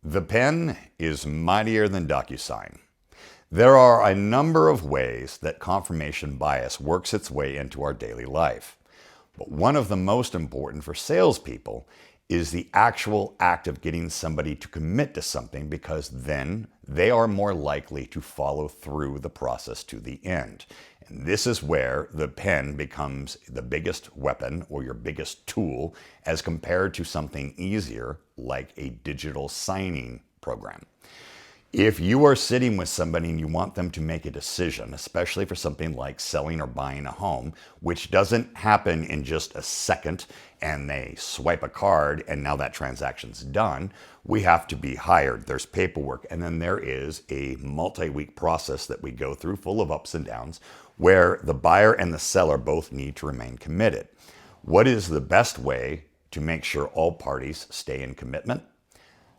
The pen is mightier than Docusign. There are a number of ways that confirmation bias works its way into our daily life. But one of the most important for salespeople is the actual act of getting somebody to commit to something, because then they are more likely to follow through the process to the end. And this is where the pen becomes the biggest weapon or your biggest tool as compared to something easier like a digital signing program. If you are sitting with somebody and you want them to make a decision, especially for something like selling or buying a home, which doesn't happen in just a second and they swipe a card and now that transaction's done, we have to be hired. There's paperwork, and then there is a multi-week process that we go through full of ups and downs where the buyer and the seller both need to remain committed. What is the best way to make sure all parties stay in commitment?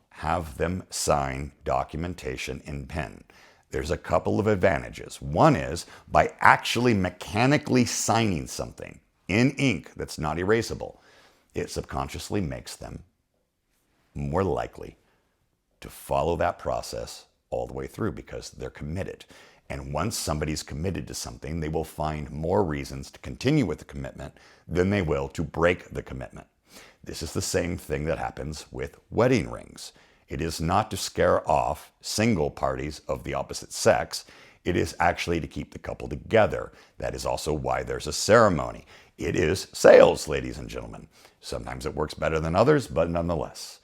Have them sign documentation in pen. There's a couple of advantages. One is by actually mechanically signing something in ink that's not erasable, it subconsciously makes them more likely to follow that process all the way through because they're committed. And once somebody's committed to something, they will find more reasons to continue with the commitment than they will to break the commitment. This is the same thing that happens with wedding rings. It is not to scare off single parties of the opposite sex. It is actually to keep the couple together. That is also why there's a ceremony. It is sales, ladies and gentlemen. Sometimes it works better than others, but nonetheless.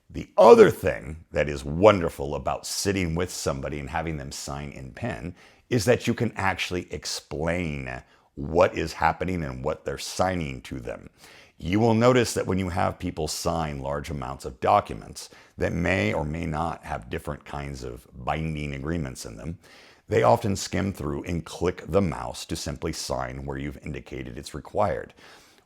The other thing that is wonderful about sitting with somebody and having them sign in pen is that you can actually explain what is happening and what they're signing to them. You will notice that when you have people sign large amounts of documents that may or may not have different kinds of binding agreements in them, they often skim through and click the mouse to simply sign where you've indicated it's required.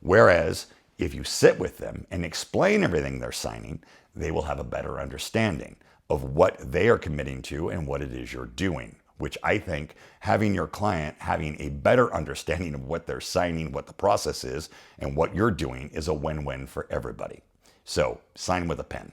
Whereas if you sit with them and explain everything they're signing, they will have a better understanding of what they are committing to and what it is you're doing, which I think having your client having a better understanding of what they're signing, what the process is, and what you're doing is a win-win for everybody. So sign with a pen.